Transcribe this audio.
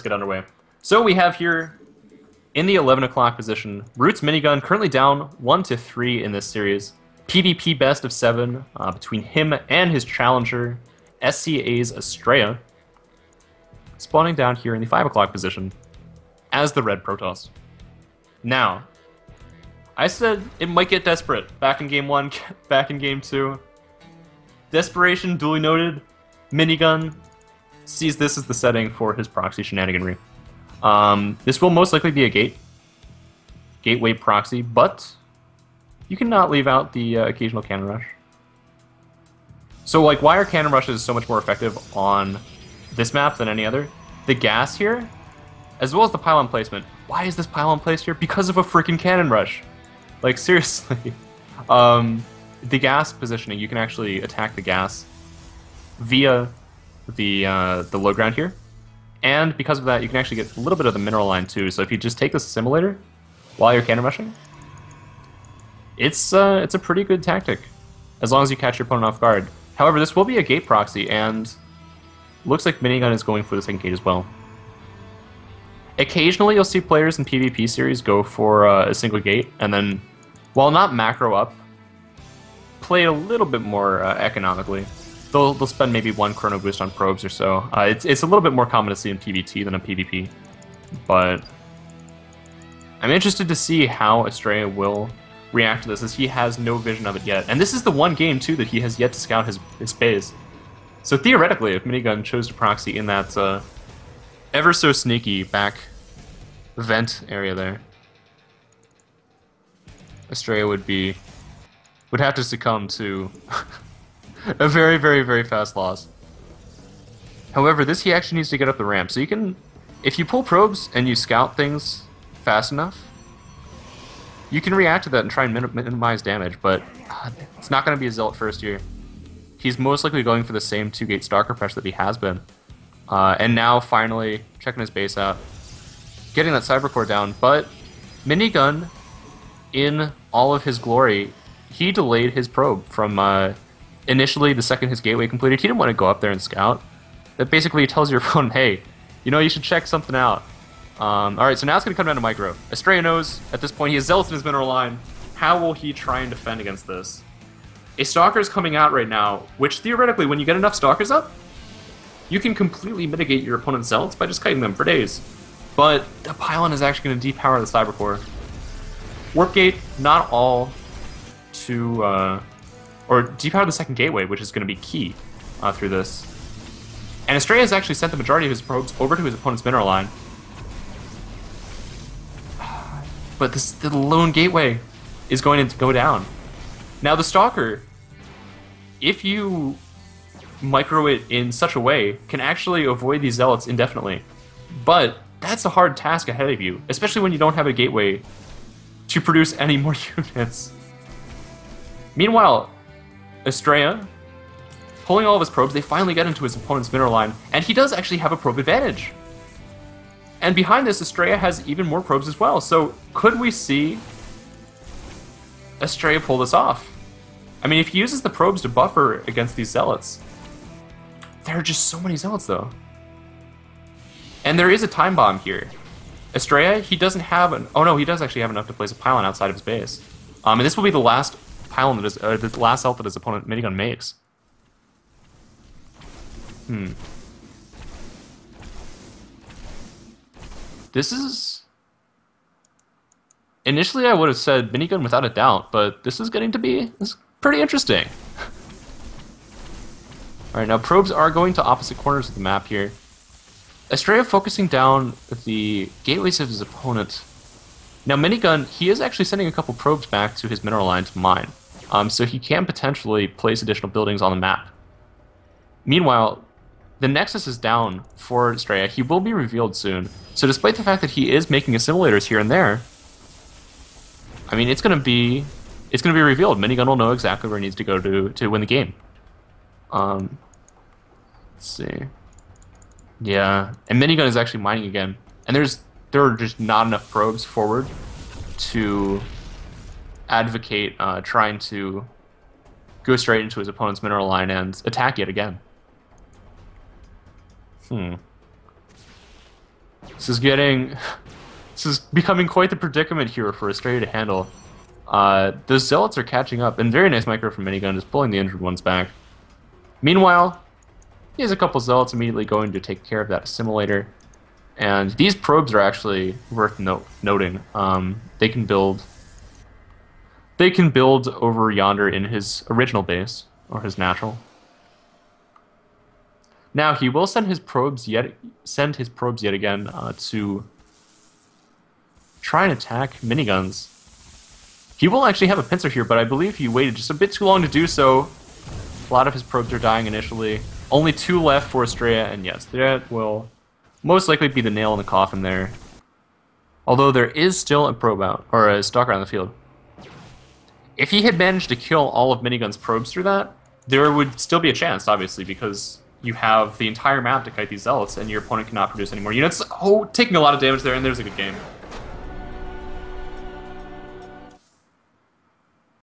Get underway. So we have here in the 11 o'clock position, ROOTminigun currently down 1-3 in this series. PvP best of 7 between him and his challenger, SCAstrea, spawning down here in the 5 o'clock position as the Red Protoss. Now, I said it might get desperate back in game 1, back in game 2. Desperation, duly noted. Minigun sees this as the setting for his proxy shenaniganry. This will most likely be a gateway proxy, but you cannot leave out the occasional cannon rush. So, like, why are cannon rushes so much more effective on this map than any other? The gas here, as well as the pylon placement. Why is this pylon placed here? Because of a freaking cannon rush. Like, seriously. The gas positioning, you can actually attack the gas via the low ground here. And because of that, you can actually get a little bit of the mineral line too. So if you just take this assimilator while you're cannon rushing, it's a pretty good tactic, as long as you catch your opponent off guard. However, this will be a gate proxy, and looks like Minigun is going for the second gate as well. Occasionally, you'll see players in PvP series go for a single gate, and then, while not macro up, play a little bit more economically. They'll spend maybe 1 chrono boost on probes or so. It's a little bit more common to see in PvT than in PvP, but I'm interested to see how Astrea will react to this, as he has no vision of it yet. And this is the one game, too, that he has yet to scout his base. So theoretically, if Minigun chose to proxy in that ever so sneaky back vent area there, Astrea would have to succumb to a very, very, very fast loss. However, this he actually needs to get up the ramp. So you can, if you pull probes and you scout things fast enough, you can react to that and try and minimize damage, but it's not going to be a Zealot first here. He's most likely going for the same 2-gate Starcraft pressure that he has been. And now, finally, checking his base out, getting that Cyber Core down, but Minigun, in all of his glory, he delayed his probe from initially the second his gateway completed. He didn't want to go up there and scout. That basically tells your opponent, hey, you know, you should check something out. Alright, so now it's going to come down to micro. Astrea knows at this point he has Zealots in his mineral line. How will he try and defend against this? A Stalker is coming out right now, which theoretically, when you get enough Stalkers up, you can completely mitigate your opponent's Zealots by just kiting them for days. But the Pylon is actually going to depower the Cyber Core. Warp Gate, not all to, or depower the second gateway, which is going to be key through this. And Astrea has actually sent the majority of his probes over to his opponent's mineral line. But the lone gateway is going to go down. Now the Stalker, if you micro it in such a way, can actually avoid these Zealots indefinitely. But that's a hard task ahead of you, especially when you don't have a gateway to produce any more units. Meanwhile, Astrea, pulling all of his probes, they finally get into his opponent's mineral line, and he does actually have a probe advantage. And behind this, Astrea has even more probes as well. So could we see Astrea pull this off? I mean, if he uses the probes to buffer against these Zealots, there are just so many Zealots, though. And there is a time bomb here. Astrea, he doesn't have an... Oh no, he does actually have enough to place a pylon outside of his base. And this will be the last pylon that is, the last Zealot that his opponent Minigun makes. This is... Initially I would have said Minigun without a doubt, but this is getting to be pretty interesting. Alright, now probes are going to opposite corners of the map here. Astrea focusing down the gateways of his opponent. Now Minigun, he is actually sending a couple probes back to his mineral line to mine. So he can potentially place additional buildings on the map. Meanwhile, the Nexus is down for Astrea. He will be revealed soon. So despite the fact that he is making assimilators here and there, I mean, it's gonna be revealed. Minigun will know exactly where he needs to go to win the game. Let's see. Yeah, and Minigun is actually mining again, and there are just not enough probes forward to advocate trying to go straight into his opponent's mineral line and attack yet again. This is getting... This is becoming quite the predicament here for Astrea to handle. The Zealots are catching up, and very nice micro from Minigun, just pulling the injured ones back. Meanwhile, he has a couple Zealots immediately going to take care of that assimilator. And these probes are actually worth noting. They can build over yonder in his original base, or his natural. Now he will send his probes yet again to try and attack miniguns. He will actually have a pincer here, but I believe he waited just a bit too long to do so. A lot of his probes are dying initially. Only 2 left for Astrea, and yes, that will most likely be the nail in the coffin there. Although there is still a probe out, or a stalker on the field. If he had managed to kill all of Minigun's probes through that, there would still be a chance, obviously, because you have the entire map to kite these Zealots, and your opponent cannot produce any more units. Oh, taking a lot of damage there, and there's a good game.